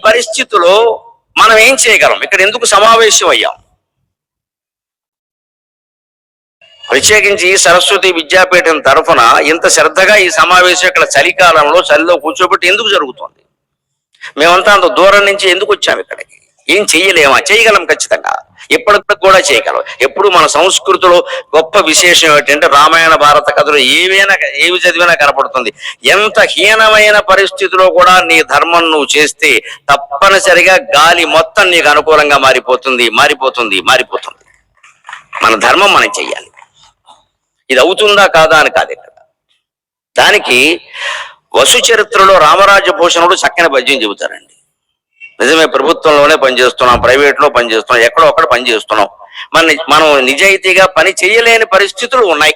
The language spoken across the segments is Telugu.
పరిస్థితిలో మనం ఏం చేయగలం? ఇక్కడ ఎందుకు సమావేశం అయ్యాం? ప్రత్యేకించి సరస్వతి విద్యాపీఠం తరఫున ఇంత శ్రద్ధగా ఈ సమావేశం ఇక్కడ చలికాలంలో చలిలో కూర్చోబెట్టి ఎందుకు జరుగుతుంది? మేమంతా అంత దూరం నుంచి ఎందుకు వచ్చాము ఇక్కడికి? ఏం చెయ్యలేమా? చేయగలం, ఖచ్చితంగా. ఇప్పటికి కూడా చేయగలం. ఎప్పుడు మన సంస్కృతిలో గొప్ప విశేషం ఏంటంటే రామాయణ భారత కథలు ఏవి చదివినా కనపడుతుంది. ఎంత హీనమైన పరిస్థితిలో కూడా నీ ధర్మం నువ్వు చేస్తే తప్పనిసరిగా గాలి మొత్తం నీకు అనుకూలంగా మారిపోతుంది. మన ధర్మం మనం చెయ్యాలి. ఇది అవుతుందా కాదా అని కాదు ఇక్కడ. దానికి వసు చరిత్రలో రామరాజభూషణుడు చక్కని పద్యం చెబుతారండి. నిజమే, ప్రభుత్వంలోనే పనిచేస్తున్నాం, ప్రైవేట్లో పనిచేస్తున్నాం, ఎక్కడో ఒక్కడ పనిచేస్తున్నాం. మనం నిజాయితీగా పని చేయలేని పరిస్థితులు ఉన్నాయి.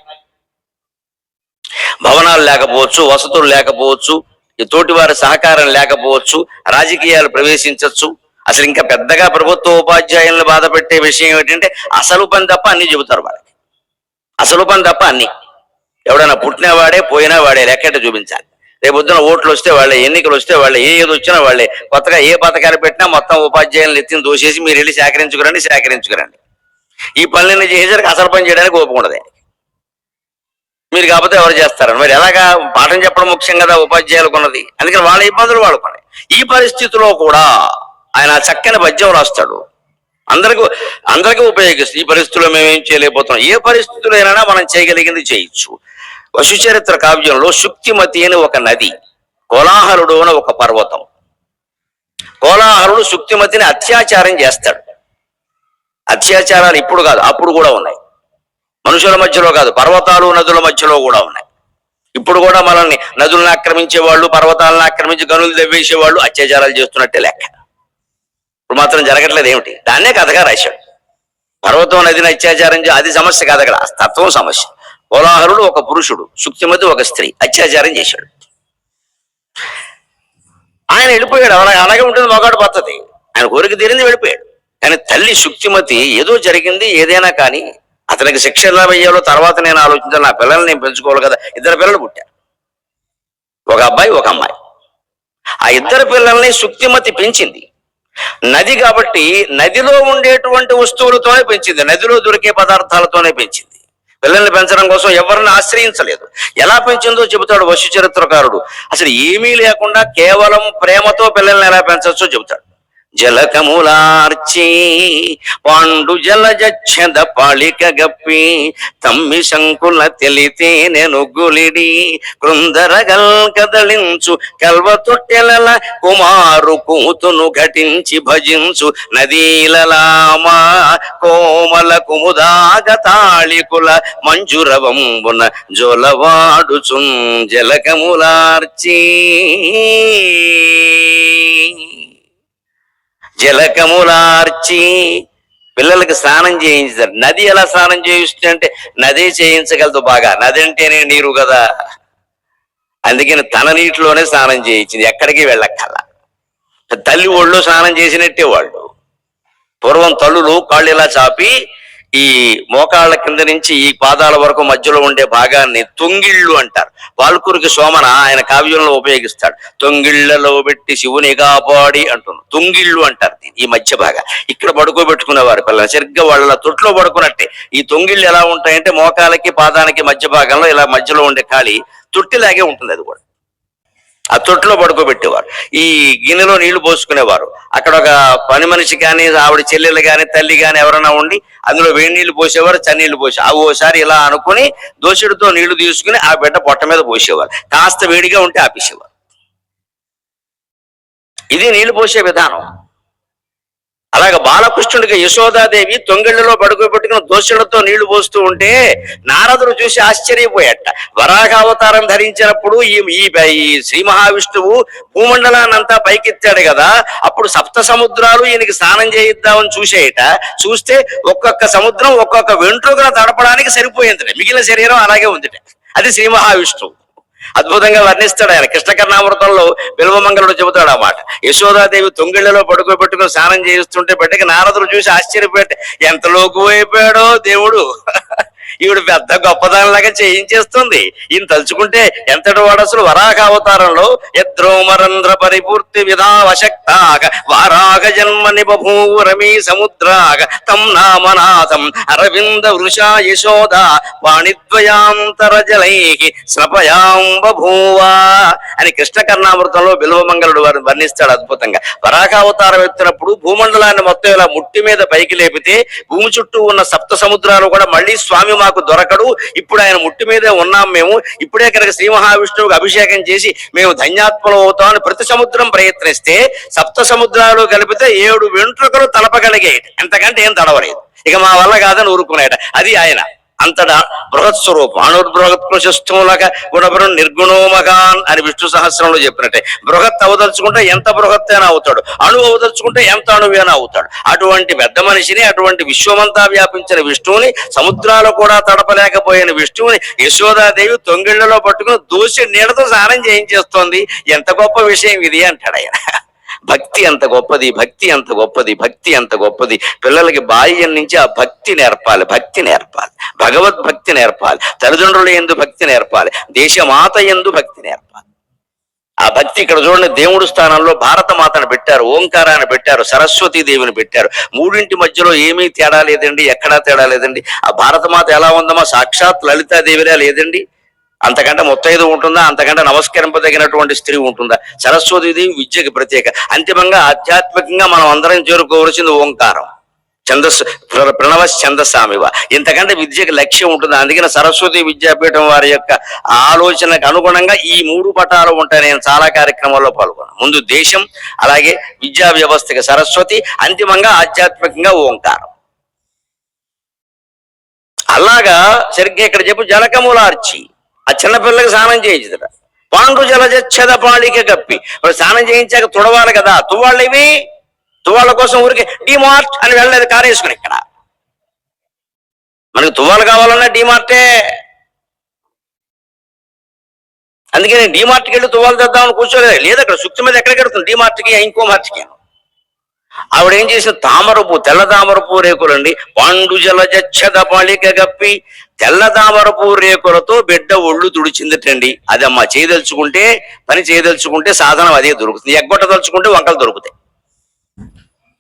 భవనాలు లేకపోవచ్చు, వసతులు లేకపోవచ్చు, ఈ తోటివారి సహకారం లేకపోవచ్చు, రాజకీయాలు ప్రవేశించవచ్చు. అసలు ఇంకా పెద్దగా ప్రభుత్వ ఉపాధ్యాయులను బాధ పెట్టే విషయం ఏంటంటే అసలు పని తప్ప అన్ని చెబుతారు వాళ్ళకి. అసలు పని తప్ప అన్ని. ఎవడైనా పుట్టినవాడే పోయినా వాడే, లెక్కట చూపించాలి. రేపొద్దున ఓట్లు వస్తే వాళ్ళే, ఎన్నికలు వస్తే వాళ్ళే, ఏది వచ్చినా వాళ్ళే. కొత్తగా ఏ పథకాలు పెట్టినా మొత్తం ఉపాధ్యాయులను ఎత్తిని దోసేసి మీరు వెళ్ళి సేకరించుకురండి. ఈ పనులన్నీ చేసేసరికి అసలు పని చేయడానికి ఓపుకుండదు. మీరు కాకపోతే ఎవరు చేస్తారని. మరి ఎలాగా? పాఠం చెప్పడం ముఖ్యం కదా ఉపాధ్యాయులకు ఉన్నది. అందుకని వాళ్ళ ఇబ్బందులు వాడుకున్నాయి. ఈ పరిస్థితిలో కూడా ఆయన చక్కని పద్యం రాస్తాడు. అందరికీ ఉపయోగిస్తుంది. ఈ పరిస్థితుల్లో మేమేం చేయలేకపోతున్నాం. ఏ పరిస్థితుల్లో అయినా మనం చేయగలిగింది చేయొచ్చు. వశుచరిత్ర కావ్యంలో శుక్తిమతి అని ఒక నది, కోలాహలుడు అని ఒక పర్వతం. కోలాహలుడు శుక్తిమతిని అత్యాచారం చేస్తాడు. అత్యాచారాలు ఇప్పుడు కాదు, అప్పుడు కూడా ఉన్నాయి. మనుషుల మధ్యలో కాదు, పర్వతాలు నదుల మధ్యలో కూడా ఉన్నాయి. ఇప్పుడు కూడా మనల్ని నదులను ఆక్రమించేవాళ్ళు, పర్వతాలను ఆక్రమించి గనులు దవ్వేసేవాళ్ళు అత్యాచారాలు చేస్తున్నట్టే లెక్క. ఇప్పుడు మాత్రం జరగట్లేదు ఏమిటి? దాన్నే కథగా రాశాడు. పర్వతం నదిని అత్యాచారం అది సమస్య కాదు, అక్కడ తత్వం సమస్య. కోలాహలుడు ఒక పురుషుడు, శుక్తిమతి ఒక స్త్రీ, అత్యాచారం చేశాడు. ఆయన వెళ్ళిపోయాడు. అలాగే ఉంటుంది మగాడు పద్ధతి. ఆయన కోరిక తీరింది, వెళ్ళిపోయాడు. కానీ తల్లి శుక్తిమతి ఏదో జరిగింది, ఏదైనా కానీ అతనికి శిక్ష ఎలా వేయాలో తర్వాత నేను ఆలోచించాను. నా పిల్లల్ని నేను పెంచుకోవాలి కదా. 2 పిల్లలు పుట్టారు, ఒక అబ్బాయి ఒక అమ్మాయి. ఆ 2 పిల్లల్ని శుక్తిమతి పెంచింది. నది కాబట్టి నదిలో ఉండేటువంటి వస్తువులతోనే పెంచింది, నదిలో దొరికే పదార్థాలతోనే పెంచింది. పిల్లల్ని పెంచడం కోసం ఎవరిని ఆశ్రయించలేదు. ఎలా పెంచిందో చెబుతాడు వశు చరిత్రకారుడు. అసలు ఏమీ లేకుండా కేవలం ప్రేమతో పిల్లల్ని ఎలా పెంచవచ్చో చెబుతాడు. జలకములార్చి పాండు జలజచ్చద పాళిక గప్పి తమ్మి శంకుల తెలితే నెనుగులిడి కృందరగల్ కదలించు కల్వ తొట్టెలల కుమారు కూతును ఘటించి భజించు నదీలలామా కోమల కుముదాగ తాళికుల మంజురవంబున జోలవాడుచున్ జలకములార్చి పిల్లలకి స్నానం చేయించారు. నది ఎలా స్నానం చేయిస్తుంది అంటే నదే చేయించగలదు బాగా. నది అంటేనే నీరు కదా. అందుకని తన నీటిలోనే స్నానం చేయించింది, ఎక్కడికి వెళ్ళక్కల్లా. తల్లి ఒళ్ళో స్నానం చేసినట్టే వాళ్ళు. పూర్వం తల్లులు కాళ్ళు ఇలా చాపి ఈ మోకాళ్ళ కింద నుంచి ఈ పాదాల వరకు మధ్యలో ఉండే భాగాన్ని తొంగిళ్ళు అంటారు. వాల్కూరికి సోమన ఆయన కావ్యంలో ఉపయోగిస్తాడు. తొంగిళ్లలో పెట్టి శివుని కాపాడి అంటున్నాడు. తొంగిళ్ళు అంటారు ఈ మధ్య భాగం. ఇక్కడ పడుకోబెట్టుకునేవారు పిల్లలు సరిగ్గా వాళ్ళ తొట్లో పడుకున్నట్టే. ఈ తొంగిళ్ళు ఎలా ఉంటాయంటే మోకాలకి పాదానికి మధ్య భాగంలో ఇలా మధ్యలో ఉండే ఖాళీ తొట్టిలాగే ఉంటుంది. అది కూడా ఆ తొట్టులో పడుకోబెట్టేవారు. ఈ గిన్నెలో నీళ్లు పోసుకునేవారు. అక్కడ ఒక పని మనిషి కానీ ఆవిడ చెల్లెలు కానీ తల్లి కానీ ఎవరైనా ఉండి అందులో వేడి నీళ్లు పోసేవారు, చన్నీళ్లు పోసే. అవి ఓసారి ఇలా అనుకుని దోసెడుతో నీళ్లు తీసుకుని ఆ బిడ్డ పొట్ట మీద పోసేవారు. కాస్త వేడిగా ఉంటే ఆపేసేవారు. ఇది నీళ్లు పోసే విధానం. అలాగే బాలకృష్ణుడికి యశోదాదేవి తొంగిళ్లలో పడుకోబెట్టుకుని దోషులతో నీళ్లు పోస్తూ ఉంటే నారదుడు చూసి ఆశ్చర్యపోయాట. వరాహావతారం ధరించినప్పుడు ఈ శ్రీ మహావిష్ణువు భూమండలాన్నంతా పైకెత్తాడు కదా, అప్పుడు 7 సముద్రాలు ఈయనకి స్నానం చేయిద్దామని చూసేయట. చూస్తే ఒక్కొక్క సముద్రం ఒక్కొక్క వెంట్రుకను తడపడానికి సరిపోయింది. మిగిలిన శరీరం అలాగే ఉంది. అది శ్రీ మహావిష్ణువు. అద్భుతంగా వర్ణిస్తాడు ఆయన. కృష్ణకర్ణామృతంలో బిల్వమంగళుడు చెబుతాడు అన్నమాట. యశోదాదేవి తొంగిళ్లలో పడుకోబెట్టుకుని స్నానం చేస్తుంటే బిడ్డకి నారదుడు చూసి ఆశ్చర్యపోయాడు. ఎంత లోకు అయిపోయాడో దేవుడు, ఈవిడ పెద్ద గొప్పదానిలాగా చేయించేస్తుంది. ఈయన తలుచుకుంటే ఎంతటి వాడు అసలు వరాహ అవతారంలో యద్రోమరంధ్ర పరిపూర్తి విధావశక్తాగ వారాగ జన్మని బభూరమీ సముద్రాగ తం నామనాథం అరవింద వృషా యశోద వాణిద్వయాంతర జలై స్నపయాం బభూవా అని కృష్ణ కర్ణామృతంలో బిల్వమంగళుడు వారిని వర్ణిస్తాడు అద్భుతంగా. వరాహ అవతారం ఎత్తినప్పుడు భూమండలాన్ని మొత్తం ఇలా ముట్టి మీద పైకి లేపితే భూమి చుట్టూ ఉన్న సప్త సముద్రాలు కూడా మళ్ళీ స్వామి మాకు దొరకడు, ఇప్పుడు ఆయన ముట్టి మీదే ఉన్నాం మేము, ఇప్పుడే కనుక శ్రీ మహావిష్ణువుకి అభిషేకం చేసి మేము ధన్యాత్మలు అవుతామని ప్రతి సముద్రం ప్రయత్నిస్తే సప్త సముద్రాలు కలిపితే 7 వెంట్రుకలు తలపగలిగేట, ఎంతకంటే ఏం తడవలేదు. ఇక మా వల్ల కాదని ఊరుకునేట. అది ఆయన అంతటా బృహత్ స్వరూపం. అణుర్బృహత్ కృషస్థూలక గుణపరం నిర్గుణోమగాన్ అని విష్ణు సహస్రంలో చెప్పినట్టే. బృహత్ అవదలుచుకుంటే ఎంత బృహత్ అయినా అవుతాడు, అణువు అవదలుచుకుంటే ఎంత అణువైనా అవుతాడు. అటువంటి పెద్ద మనిషిని, అటువంటి విశ్వమంతా వ్యాపించిన విష్ణువుని, సముద్రాలు కూడా తడపలేకపోయిన విష్ణువుని యశోదాదేవి తొంగిళ్లలో పట్టుకుని దూసి నీడతో స్నానం చేయించేస్తోంది. ఎంత గొప్ప విషయం ఇది అంటాడు ఆయన. భక్తి అంత గొప్పది, భక్తి అంత గొప్పది, భక్తి అంత గొప్పది. పిల్లలకి బాల్యం నుంచి ఆ భక్తి నేర్పాలి, భక్తి నేర్పాలి, భగవద్భక్తి నేర్పాలి, తల్లిదండ్రుల యందు భక్తి నేర్పాలి, దేశమాత యందు భక్తి నేర్పాలి. ఆ భక్తి ఇక్కడ చూడండి, దేవుడు స్థానంలో భారత మాతను పెట్టారు, ఓంకారాన్ని పెట్టారు, సరస్వతీ దేవిని పెట్టారు. మూడింటి మధ్యలో ఏమీ తేడా లేదండి, ఎక్కడా తేడా లేదండి. ఆ భారత మాత ఎలా ఉందమ్మా, సాక్షాత్ లలితాదేవిలా లేదండి. అంతకంటే ముత్తైదు ఉంటుందా, అంతకంటే నమస్కరింపదగినటువంటి స్త్రీ ఉంటుందా? సరస్వతీదేవి విద్యకి ప్రత్యేక. అంతిమంగా ఆధ్యాత్మికంగా మనం అందరం చేరుకోవలసింది ఓంకారం, ఛందస్సు, ప్రణవ ఛందస్సామివ. ఇంతకంటే విద్యకి లక్ష్యం ఉంటుంది. అందుకని సరస్వతి విద్యాపీఠం వారి యొక్క ఆలోచనకు అనుగుణంగా ఈ 3 పటాలు ఉంటాయి. నేను చాలా కార్యక్రమాల్లో పాల్గొన్నాను. ముందు దేశం, అలాగే విద్యా వ్యవస్థకి సరస్వతి, అంతిమంగా ఆధ్యాత్మికంగా ఓంకారం. అలాగా సరిగ్గా ఇక్కడ చెప్పు, జలకములార్చి ఆ చిన్నపిల్లకి స్నానం చేయించదట. పాండు జలజచ్చద పాళిక కప్పి, ఇప్పుడు స్నానం చేయించాక తుడవాలి కదా, తువ్వాళ్ళు ఇవి, తువ్వాళ్ళ కోసం ఊరికి డిమార్ట్ అని వెళ్ళలేదు, కారేసుకుని. ఇక్కడ మనకి తువ్వాలు కావాలన్నా డిమార్టే. అందుకని డిమార్ట్కి వెళ్ళి తువ్వాలు తెద్దామని కూర్చోలేదు. లేదు, అక్కడ సుక్తి మీద ఎక్కడికి వెళ్తుంది, డిమార్ట్కి ఇంకో మార్ట్కి. ఆవిడ ఏం చేసిన, తామరపు, తెల్ల తామరపు రేకులండి, పాండు జలజచ్చద పాళిక గప్పి, తెల్ల తామరపు రేకులతో బిడ్డ ఒళ్ళు తుడిచిందటండి. అదమ్మా చేయదలుచుకుంటే, పని చేయదలుచుకుంటే సాధనం అదే దొరుకుతుంది. ఎగ్గొట్టదలుచుకుంటే వంకలు దొరుకుతాయి,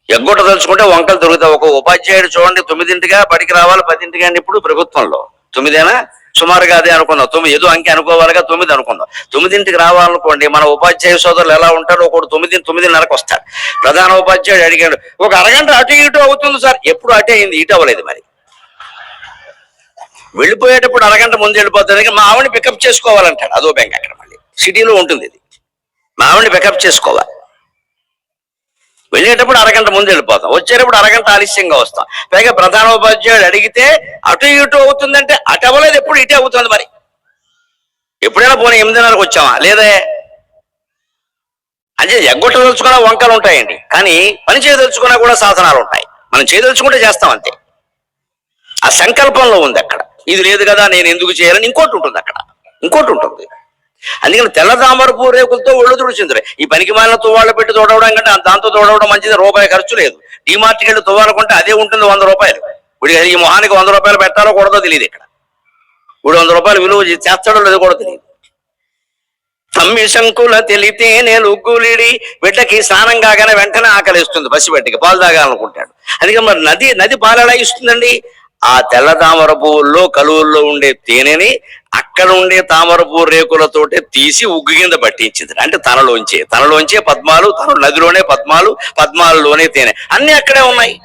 ఎగ్గొట్టదలుచుకుంటే వంకలు దొరుకుతాయి. ఒక ఉపాధ్యాయుడు చూడండి, 9ంటిగా బడికి రావాలి, 10ంటికి అండి. ఇప్పుడు ప్రభుత్వంలో 9ఏనా, సుమారుగా అదే అనుకుందాం, 9 ఏదో అంకె అనుకోవాలిగా, 9 అనుకుందాం. 9ంటికి రావాలనుకోండి, మన ఉపాధ్యాయ సోదరులు ఎలా ఉంటారు, ఒకడు 9:30కు వస్తాడు. ప్రధాన ఉపాధ్యాయుడు అడిగాడు, ఒక అరగంట అటు ఇటు అవుతుంది సార్. ఎప్పుడు అటే అయింది, ఇటు అవ్వలేదు. మరి వెళ్ళిపోయేటప్పుడు అరగంట ముందు వెళ్ళిపోతుంది. మా ఆవిడని పికప్ చేసుకోవాలంటాడు. అదో బ్యాంక్ అక్కడ, మళ్ళీ సిటీలో ఉంటుంది ఇది. మా ఆవిడని పికప్ చేసుకోవాలి. వెళ్ళేటప్పుడు అరగంట ముందు వెళ్ళిపోతాం, వచ్చేటప్పుడు అరగంట ఆలస్యంగా వస్తాం. పైగా ప్రధానోపాధ్యాయుడు అడిగితే అటు ఇటు అవుతుందంటే అటు అవ్వలేదు, ఎప్పుడు ఇటే అవుతుంది. మరి ఎప్పుడైనా పోనీ 8:30కు వచ్చామా, లేదే. అంటే ఎగ్గొట్టదలుచుకున్న వంకలు ఉంటాయండి, కానీ పని చేయదలుచుకున్నా కూడా సాధనాలు ఉంటాయి. మనం చేయదలుచుకుంటే చేస్తాం అంతే. ఆ సంకల్పంలో ఉంది అక్కడ. ఇది లేదు కదా, నేను ఎందుకు చేయాలని ఇంకోటి ఉంటుంది అక్కడ, ఇంకోటి ఉంటుంది. అందుకని తెల్ల తామరపు రేకులతో ఒళ్ళు తుడిచింది. ఈ పనికి మాలిన తువ్వాళ్ళు పెట్టి తోడవడం కంటే దాంతో తోడవడం మంచిది, రూపాయి ఖర్చు లేదు. డిమార్ట్కి వెళ్ళి తువ్వాలకుంటే అదే ఉంటుంది 100 రూపాయలు. ఇప్పుడు ఈ మొహానికి 100 రూపాయలు పెట్టాలో కూడదో తెలియదు. ఇక్కడ ఇప్పుడు 100 రూపాయలు విలువ చేస్తాడో లేదో కూడా తెలియదు. తమ్మి శంకుల తెలితే నేను ఉగ్గులిడి, బిడ్డకి స్నానం కాగానే వెంటనే ఆకలిస్తుంది, పసిబిడ్డకి పాలు తాగాలనుకుంటాడు. అందుకని మరి నది పాలు ఎలా ఇస్తుందండి? ఆ తెల్ల తామర పువ్వుల్లో, కలువుల్లో ఉండే తేనెని అక్కడ ఉండే తామర పువ్వు రేకులతోటే తీసి ఉగ్గు కింద పట్టించింది. అంటే తనలోంచే పద్మాలు, తన నదిలోనే పద్మాలు, పద్మాలలోనే తేనె, అన్ని అక్కడే ఉన్నాయి.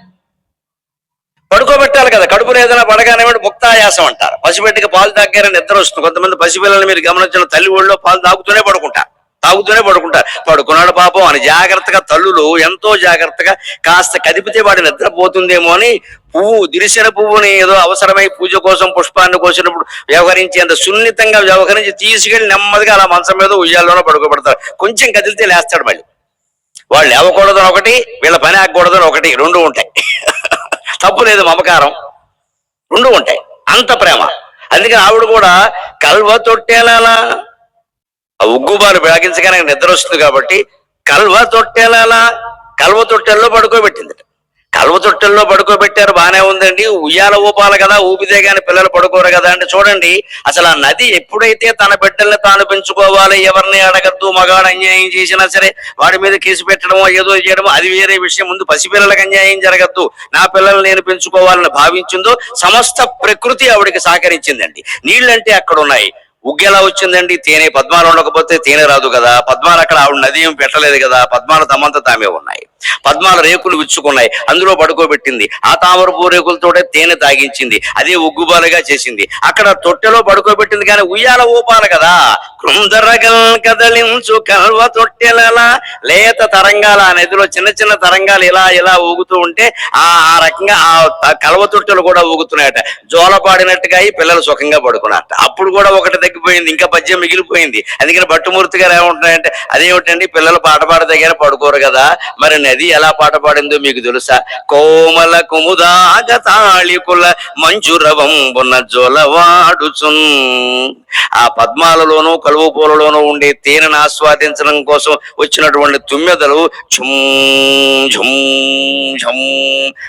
పడుకోబెట్టాలి కదా, కడుపులో ఏదైనా పడగానే ముక్తాయాసం అంటారు. పసిబిడ్డకి పాలు తాగారని నిద్ర వస్తుంది. కొంతమంది పసిపిల్లలు మీరు గమనించిన, తల్లి ఒళ్ళో పాలు తాగుతూనే పడుకుంటారు. పడుకున్నాడు పాపం అని జాగ్రత్తగా తల్లులు ఎంతో జాగ్రత్తగా కాస్త కదిపితే వాడి నిద్రపోతుందేమో అని దిరిసిన పువ్వుని ఏదో అవసరమై పూజ కోసం పుష్పాన్ని కోసినప్పుడు వ్యవహరించేంత సున్నితంగా వ్యవహరించి తీసుకెళ్లి నెమ్మదిగా అలా మంచం మీద ఉయ్యాల్లోనే పడుకోబెడతారు. కొంచెం కదిలితే లేస్తాడు. మళ్ళీ వాళ్ళు లేవకూడదని ఒకటి, వీళ్ళ పని ఆగకూడదని ఒకటి, 2 ఉంటాయి. తప్పు లేదు, మమకారం 2 ఉంటాయి, అంత ప్రేమ. అందుకని ఆవిడ కూడా కల్వ తొట్టేలా, ఆ ఉగ్గుబాలు బేగించగానే నిద్ర వస్తుంది కాబట్టి కల్వ తొట్టెలలో పడుకోబెట్టింది. కలువ తొట్టెల్లో పడుకోబెట్టారు, బానే ఉందండి. ఉయ్యాల ఊపాలి కదా, ఊపితే గాని పిల్లలు పడుకోరు కదా అంటే చూడండి, అసలు ఆ నది ఎప్పుడైతే తన బిడ్డల్ని తాను పెంచుకోవాలి, ఎవరిని అడగద్దు, మగాడు అన్యాయం చేసినా సరే వాడి మీద కేసు పెట్టడమో ఏదో చేయడమో అది వేరే విషయం, ముందు పసిపిల్లలకు అన్యాయం జరగద్దు, నా పిల్లలు నేను పెంచుకోవాలని భావించిందో సమస్త ప్రకృతి ఆవిడికి సహకరించిందండి. నీళ్ళంటే అక్కడ ఉన్నాయి. ఉగ్గెలా వచ్చిందండి? తేనె. పద్మాలు ఉండకపోతే తేనె రాదు కదా. పద్మాలు అక్కడ ఆవిడ నది ఏం పెట్టలేదు కదా, పద్మాలు తమంతా తామే ఉన్నాయి. పద్మాల రేకులు విచ్చుకున్నాయి, అందులో పడుకోబెట్టింది. ఆ తామరపు రేకులతోటే తేనె తాగించింది, అదే ఉగ్గుబాలుగా చేసింది. అక్కడ తొట్టెలో పడుకోబెట్టింది, కానీ ఉయ్యాల ఊపాలి కదా. కృందరగల్ కదలించు కల్వ తొట్టెలలా లేత తరంగాల, ఆ నదిలో చిన్న చిన్న తరంగాలు ఇలా ఇలా ఊగుతూ ఉంటే ఆ రకంగా ఆ కల్వ తొట్టెలు కూడా ఊగుతున్నాయట. జోల పాడినట్టుగా ఈ పిల్లలు సుఖంగా పడుకున్నట్ట. అప్పుడు కూడా ఒకటి తగ్గిపోయింది, ఇంకా పద్యం మిగిలిపోయింది. అందుకని భట్టుమూర్తి గారు ఏమంటున్నాయంటే, అదేమిటండి పిల్లలు పాట పాడదగిన పడుకోరు కదా, మరి నది ఎలా పాట పాడిందో మీకు తెలుసా? కోమల కుముదాగ తాళికుల మంజురవంబున జొలవాడుచున్. ఆ పద్మాలలోనూ కలువ పూలలోనూ ఉండే తేనెను ఆస్వాదించడం కోసం వచ్చినటువంటి తుమ్మెదలు ఝుమ్ ఝుమ్ ఝుమ్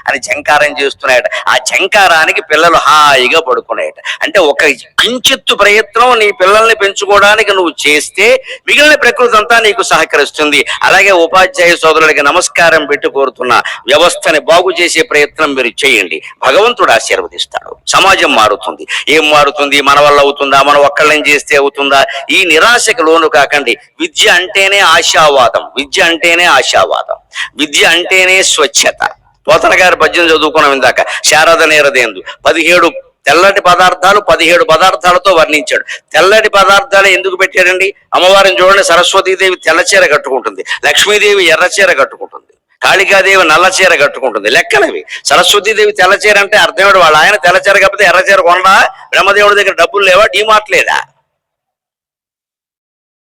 అని ఝంకారం చేస్తున్నాయట. ఆ ఝంకారానికి పిల్లలు హాయిగా పడుకున్నాయట. అంటే ఒక కించిత్తు ప్రయత్నం నీ పిల్లల్ని పెంచుకోవడానికి నువ్వు చేస్తే మిగిలిన ప్రకృతి అంతా నీకు సహకరిస్తుంది. అలాగే ఉపాధ్యాయ సోదరులకి నమస్కారం పెట్టి కోరుతున్నా, వ్యవస్థని బాగు చేసే ప్రయత్నం మీరు చేయండి, భగవంతుడు ఆశీర్వదిస్తాడు, సమాజం మారుతుంది. ఏం మారుతుంది? మన వల్ల అవుతుందా, మనం ఒక్కళ్ళని చేస్తే అవుతుందా? ఈ నిరాశకు లోను కాకండి. విద్య అంటేనే ఆశావాదం, విద్య అంటేనే ఆశావాదం, విద్య అంటేనే స్వచ్ఛత. పోతన గారి పద్యం చదువుకున్నాం ఇందాక, శారద నేరదేందు. 17 తెల్లటి పదార్థాలు 17 పదార్థాలతో వర్ణించాడు. తెల్లటి పదార్థాలు ఎందుకు పెట్టాడండి? అమ్మవారిని చూడండి, సరస్వతీదేవి తెల్లచీర కట్టుకుంటుంది, లక్ష్మీదేవి ఎర్రచీర కట్టుకుంటుంది, కాళికాదేవి నల్ల చీర కట్టుకుంటుంది. లెక్కలవి. సరస్వతీదేవి తెల్లచీర అంటే అర్థమేడు, వాళ్ళ ఆయన తెల్లచీర కాకపోతే ఎర్రచీర కొనడా? బ్రహ్మదేవుడి దగ్గర డబ్బులు లేవా? డీమార్ట్ లేదా?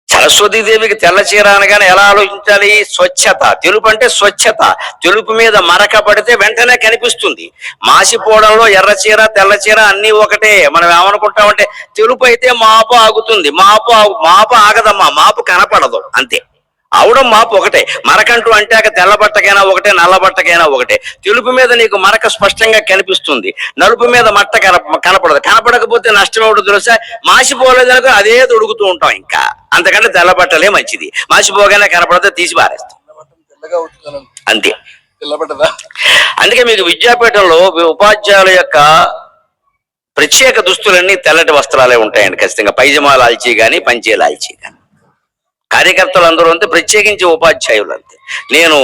సరస్వతీదేవికి తెల్ల చీర అనగానే ఎలా ఆలోచించాలి? స్వచ్ఛత. తెలుపు అంటే స్వచ్ఛత. తెలుపు మీద మరక పడితే వెంటనే కనిపిస్తుంది. మాసిపోవడంలో ఎర్ర చీర తెల్ల చీర అన్ని ఒకటే. మనం ఏమనుకుంటామంటే తెలుపు అయితే మాపు ఆగుతుంది, మాపు ఆగదమ్మా, మాపు కనపడదు, అంతే. అవడం మాపు ఒకటే. మరకంటూ అంటే తెల్ల బట్టకైనా ఒకటే, నల్ల బట్టకైనా ఒకటే. తెలుపు మీద నీకు మరక స్పష్టంగా కనిపిస్తుంది, నలుపు మీద మట్ట కనపడదు. కనపడకపోతే నష్టం ఏమిటో తెలుసా? మాసిపోలేదనుకో అదే తొడుగుతూ ఉంటాం, ఇంకా అంతకంటే తెల్ల బట్టలే మంచిది. మాసిపోగానే కనపడితే తీసి పారేస్తాం, అంతే. అందుకే మీకు విద్యాపీఠంలో ఉపాధ్యాయుల యొక్క ప్రత్యేక దుస్తులన్నీ తెల్లటి వస్త్రాలే ఉంటాయండి ఖచ్చితంగా. పైజమా లాల్చీ కానీ పంచే లాల్చీ కానీ. కార్యకర్తలు అందరూ అంతే, ప్రత్యేకించి ఉపాధ్యాయులు అంతే. నేను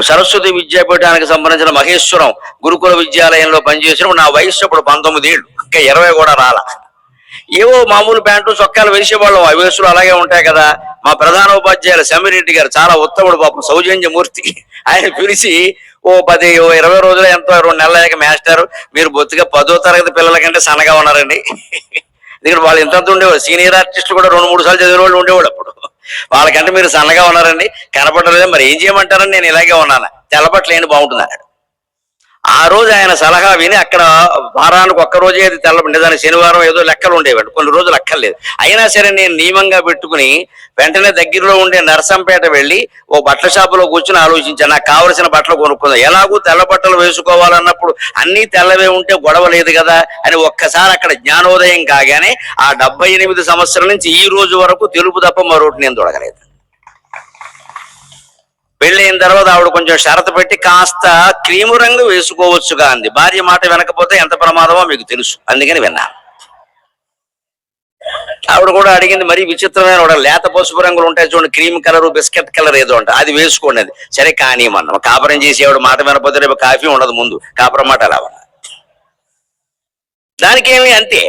సరస్వతి విద్యాపీఠానికి సంబంధించిన మహేశ్వరం గురుకుల విద్యాలయంలో పనిచేసినప్పుడు నా వయస్సు అప్పుడు 19 ఏళ్ళు, ఇంకా 20 కూడా రాలా. ఏవో మామూలు ప్యాంటు చొక్కాలు వేసేవాళ్ళం, ఆ వయసులో అలాగే ఉంటాయి కదా. మా ప్రధాన ఉపాధ్యాయులు సెమిరెడ్డి గారు చాలా ఉత్తముడు, పాపం సౌజన్యమూర్తి. ఆయన పిలిచి 20 రోజులు ఎంతో 2 నెలల మాస్టర్ మీరు బొత్తిగా 10వ తరగతి పిల్లల కంటే సన్నగా ఉన్నారండి. ఎందుకంటే వాళ్ళు ఇంత ఉండేవాడు, సీనియర్ ఆర్టిస్టులు కూడా 2-3 సార్లు చదివిన వాళ్ళు ఉండేవాడు అప్పుడు. వాళ్ళకంటే మీరు సన్నగా ఉన్నారండి, కనపడలేదు, మరి ఏం చేయమంటారని నేను ఇలాగే ఉన్నాను, తెల్లబట్టలు ఏంటి బాగుంటుంది అన్నాడు. ఆ రోజు ఆయన సలహా విని అక్కడ వారానికి ఒక్కరోజే అది నిజానికి శనివారం ఏదో లెక్కలు ఉండేవాడు, కొన్ని రోజులు అక్కర్లేదు. అయినా సరే నేను నియమంగా పెట్టుకుని వెంటనే దగ్గరలో ఉండే నరసంపేట వెళ్ళి ఓ బట్టల షాపులో కూర్చుని ఆలోచించాను, నాకు కావలసిన బట్టలు కొనుక్కుందాం. ఎలాగూ తెల్ల బట్టలు వేసుకోవాలన్నప్పుడు అన్నీ తెల్లవే ఉంటే గొడవ లేదు కదా అని ఒక్కసారి అక్కడ జ్ఞానోదయం కాగానే ఆ 78 సంవత్సరాల నుంచి ఈ రోజు వరకు తెలుపు తప్ప మరొకటి నేను తొడగలేదు. పెళ్ళైన తర్వాత ఆవిడ కొంచెం షరతు పెట్టి కాస్త క్రీము రంగు వేసుకోవచ్చుగా అంది. భార్య మాట వినకపోతే ఎంత ప్రమాదమో మీకు తెలుసు, అందుకని విన్నాను. ఆవిడ కూడా అడిగింది, మరీ విచిత్రమైన కూడా లేత పసుపు రంగులు ఉంటాయి చూడండి, క్రీమ్ కలర్ బిస్కెట్ కలర్ ఏదో అంట, అది వేసుకోండి. అది సరే కానీ మనం కాపురం చేసి ఆవిడ మాట వినకపోతే రేపు కాఫీ ఉండదు, ముందు కాపురం మాట అలా దానికేమి అంతే.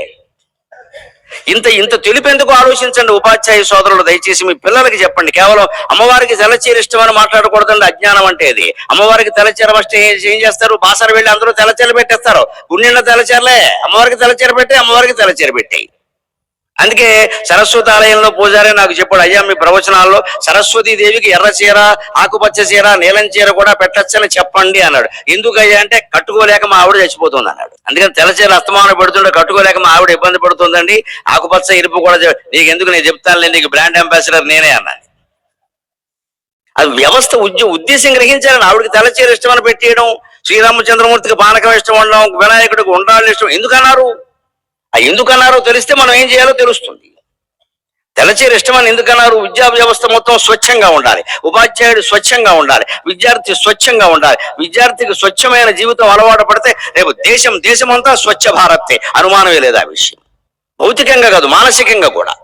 ఇంత తెలుపెందుకు ఆలోచించండి ఉపాధ్యాయ సోదరులు, దయచేసి మీ పిల్లలకి చెప్పండి. కేవలం అమ్మవారికి తెల్లచీర ఇష్టం అని మాట్లాడకూడదండి, అజ్ఞానం అంటే అది. అమ్మవారికి తెల్లచీర వస్తే ఏం చేస్తారు? బాసర వెళ్ళి అందరూ తెల్లచీరలు పెట్టేస్తారు, గుండెన్న తెల్లచీరలే. అమ్మవారికి తెల్లచీర పెట్టి అమ్మవారికి తెల్లచీర పెట్టాయి. అందుకే సరస్వతి ఆలయంలో పూజారి నాకు చెప్పాడు, అయ్యా మీ ప్రవచనాల్లో సరస్వతీ దేవికి ఎర్ర చీర, ఆకుపచ్చ చీర, నీలం చీర కూడా పెట్టచ్చని చెప్పండి అన్నాడు. ఎందుకయ్యా అంటే కట్టుకోలేక మా ఆవిడ చచ్చిపోతుంది అన్నాడు. అందుకని తెల్ల చీర అస్తమానం పెడుతుంటే కట్టుకోలేక మా ఆవిడ ఇబ్బంది పడుతుందండి, ఆకుపచ్చ ఇరుపు కూడా నీకు ఎందుకు, నేను చెప్తాను, నీకు బ్రాండ్ అంబాసిడర్ నేనే అన్నాను. అది వ్యవస్థ ఉద్దేశం గ్రహించాలని ఆవిడకి తెల్ల చీర ఇష్టమని పెట్టేయడం శ్రీరామచంద్రమూర్తికి పానకం ఇష్టం ఉండడం, వినాయకుడికి ఉండాలని ఇష్టం ఎందుకన్నారు? ఆ ఎందుకన్నారో తెలిస్తే మనం ఏం చేయాలో తెలుస్తుంది. తెల్లచీర ఇష్టమని ఎందుకన్నారు? విద్యా వ్యవస్థ మొత్తం స్వచ్ఛంగా ఉండాలి, ఉపాధ్యాయుడు స్వచ్ఛంగా ఉండాలి, విద్యార్థి స్వచ్ఛంగా ఉండాలి. విద్యార్థికి స్వచ్ఛమైన జీవితం అలవాటు పడితే రేపు దేశం అంతా స్వచ్ఛ భారతే, అనుమానమే లేదు ఆ విషయం. భౌతికంగా కాదు, మానసికంగా కూడా.